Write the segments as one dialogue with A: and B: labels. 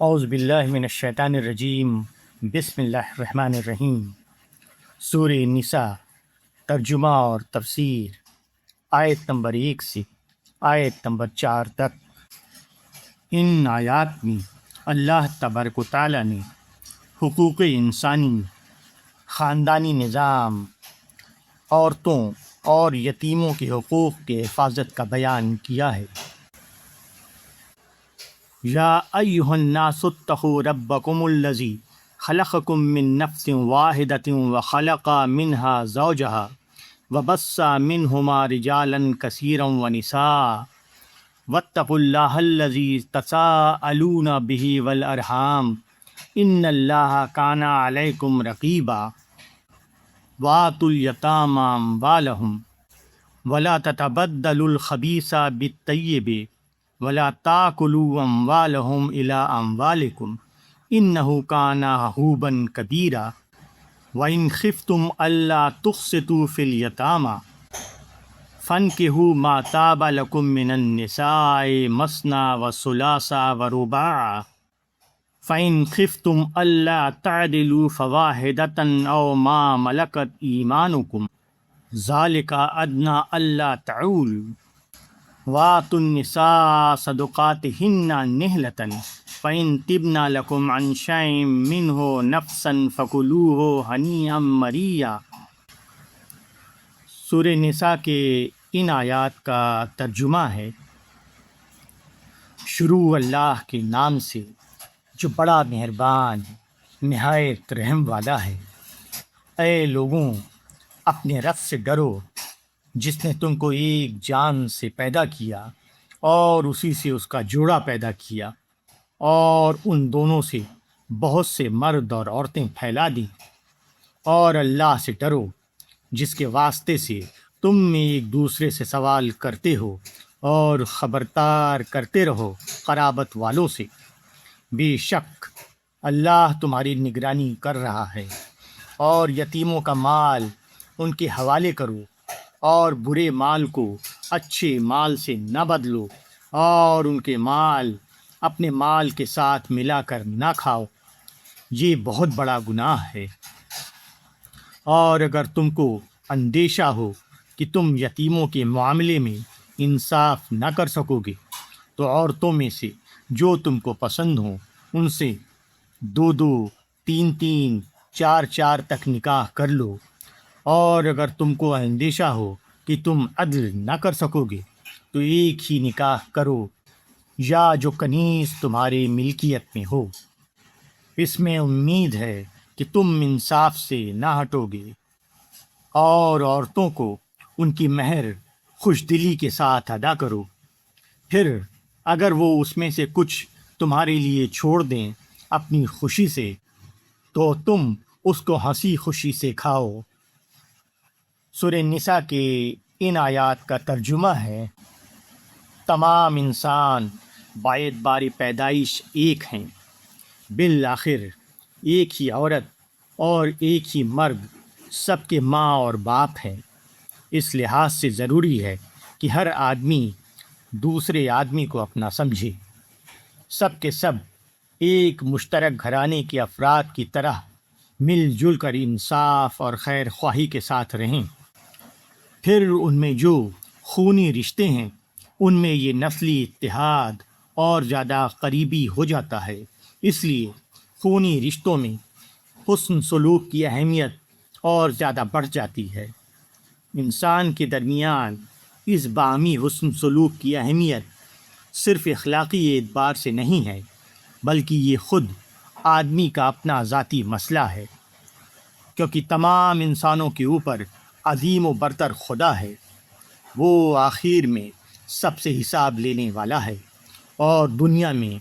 A: اعوذ باللہ من الشیطان الرجیم، بسم اللہ الرحمن الرحیم۔ سورہ نساء، ترجمہ اور تفسیر، آیت نمبر 1 سے آیت نمبر 4 تک۔ ان آیات میں اللہ تبارک و تعالیٰ نے حقوق انسانی، خاندانی نظام، عورتوں اور یتیموں کے حقوق کے حفاظت کا بیان کیا ہے۔ یا ایھا الناس اتقوا ربکم الذی خلقکم من نفس واحدۃ وخلق منها زوجها وبث منہما رجالا کثیرا ونساء واتقوا اللہ الذی تساءلون بہ والارحام ان اللہ کان علیکم رقیبا وآتوا الیتامی اموالہم ولا تتبدلوا الخبیث بالطیب ولا تاکلوا اموالہم الی اموالکم انہ کان حوبا کبیرا وان خفتم الا تقسطوا فی الیتامی فانکحوا ما طاب لکم من النساء مثنی وثلاث ورباع فإن خفتم ألا تعدلوا فواحدة أو ما ملكت أيمانكم ذلك أدنى ألا تعولوا وآتوا النساء صدقاتهن نحلة فإن طبن لكم عن شيء منه نفسا فكلوه هنيئا مريئا۔ سورہ نساء کے ان آیات کا ترجمہ ہے۔ شروع اللہ کے نام سے جو بڑا مہربان، نہایت رحم والا ہے۔ اے لوگوں، اپنے رب سے ڈرو جس نے تم کو ایک جان سے پیدا کیا اور اسی سے اس کا جوڑا پیدا کیا اور ان دونوں سے بہت سے مرد اور عورتیں پھیلا دیں، اور اللہ سے ڈرو جس کے واسطے سے تم میں ایک دوسرے سے سوال کرتے ہو اور خبردار کرتے رہو قرابت والوں سے۔ بے شک اللہ تمہاری نگرانی کر رہا ہے۔ اور یتیموں کا مال ان کے حوالے کرو اور برے مال کو اچھے مال سے نہ بدلو، اور ان کے مال اپنے مال کے ساتھ ملا کر نہ کھاؤ، یہ بہت بڑا گناہ ہے۔ اور اگر تم کو اندیشہ ہو کہ تم یتیموں کے معاملے میں انصاف نہ کر سکو گے تو عورتوں میں سے جو تم کو پسند ہوں ان سے 2 3 4 تک نکاح کر لو، اور اگر تم کو اندیشہ ہو کہ تم عدل نہ کر سکو گے تو ایک ہی نکاح کرو یا جو کنیز تمہارے ملکیت میں ہو، اس میں امید ہے کہ تم انصاف سے نہ ہٹو گے، اور عورتوں کو ان کی مہر خوش دلی کے ساتھ ادا کرو۔ پھر اگر وہ اس میں سے کچھ تمہارے لیے چھوڑ دیں اپنی خوشی سے تو تم اس کو ہنسی خوشی سے کھاؤ۔ سورہ نساء کے ان آیات کا ترجمہ ہے۔ تمام انسان باعتبار پیدائش ایک ہیں، بالآخر ایک ہی عورت اور ایک ہی مرد سب کے ماں اور باپ ہیں۔ اس لحاظ سے ضروری ہے کہ ہر آدمی دوسرے آدمی کو اپنا سمجھے، سب کے سب ایک مشترک گھرانے کے افراد کی طرح مل جل کر انصاف اور خیر خواہی کے ساتھ رہیں۔ پھر ان میں جو خونی رشتے ہیں ان میں یہ نسلی اتحاد اور زیادہ قریبی ہو جاتا ہے۔ اس لیے خونی رشتوں میں حسن سلوک کی اہمیت اور زیادہ بڑھ جاتی ہے۔ انسان کے درمیان اس باہمی حسن سلوک کی اہمیت صرف اخلاقی اعتبار سے نہیں ہے، بلکہ یہ خود آدمی کا اپنا ذاتی مسئلہ ہے، کیونکہ تمام انسانوں کے اوپر عظیم و برتر خدا ہے۔ وہ آخر میں سب سے حساب لینے والا ہے، اور دنیا میں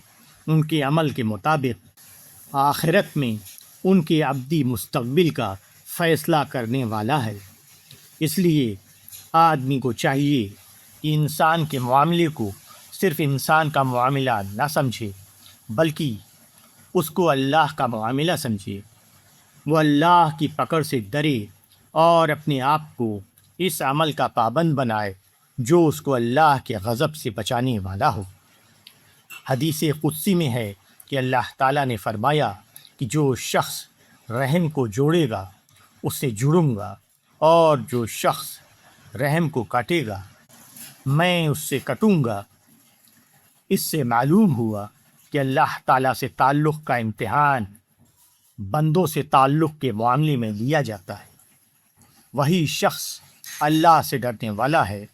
A: ان کے عمل کے مطابق آخرت میں ان کے ابدی مستقبل کا فیصلہ کرنے والا ہے۔ اس لیے آدمی کو چاہیے کہ انسان کے معاملے کو صرف انسان کا معاملہ نہ سمجھے، بلکہ اس کو اللہ کا معاملہ سمجھے۔ وہ اللہ کی پکڑ سے ڈرے اور اپنے آپ کو اس عمل کا پابند بنائے جو اس کو اللہ کے غضب سے بچانے والا ہو۔ حدیث قدسی میں ہے کہ اللہ تعالیٰ نے فرمایا کہ جو شخص رحم کو جوڑے گا اس سے جڑوں گا، اور جو شخص رحم کو کاٹے گا میں اس سے کٹوں گا۔ اس سے معلوم ہوا کہ اللہ تعالیٰ سے تعلق کا امتحان بندوں سے تعلق کے معاملے میں لیا جاتا ہے۔ وہی شخص اللہ سے ڈرنے والا ہے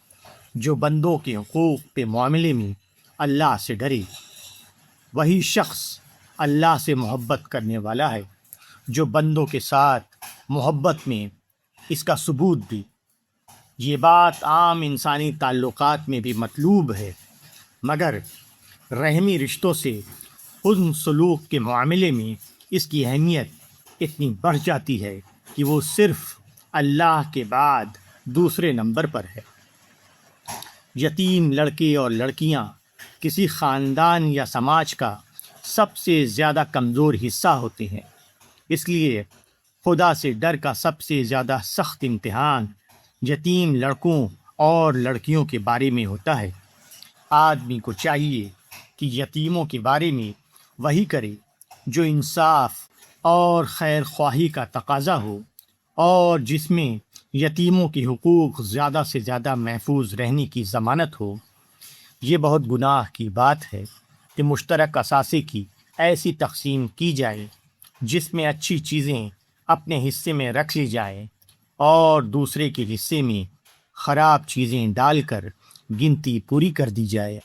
A: جو بندوں کے حقوق کے معاملے میں اللہ سے ڈرے۔ وہی شخص اللہ سے محبت کرنے والا ہے جو بندوں کے ساتھ محبت میں اس کا ثبوت دی۔ یہ بات عام انسانی تعلقات میں بھی مطلوب ہے، مگر رحمی رشتوں سے حسن سلوک کے معاملے میں اس کی اہمیت اتنی بڑھ جاتی ہے کہ وہ صرف اللہ کے بعد دوسرے نمبر پر ہے۔ یتیم لڑکے اور لڑکیاں کسی خاندان یا سماج کا سب سے زیادہ کمزور حصہ ہوتے ہیں، اس لیے خدا سے ڈر کا سب سے زیادہ سخت امتحان یتیم لڑکوں اور لڑکیوں کے بارے میں ہوتا ہے۔ آدمی کو چاہیے کہ یتیموں کے بارے میں وہی کرے جو انصاف اور خیر خواہی کا تقاضا ہو، اور جس میں یتیموں کے حقوق زیادہ سے زیادہ محفوظ رہنے کی ضمانت ہو۔ یہ بہت گناہ کی بات ہے کہ مشترک اثاثے کی ایسی تقسیم کی جائے جس میں اچھی چیزیں اپنے حصے میں رکھ لی جائیں اور دوسرے کے حصے میں خراب چیزیں ڈال کر گنتی پوری کر دی جائے۔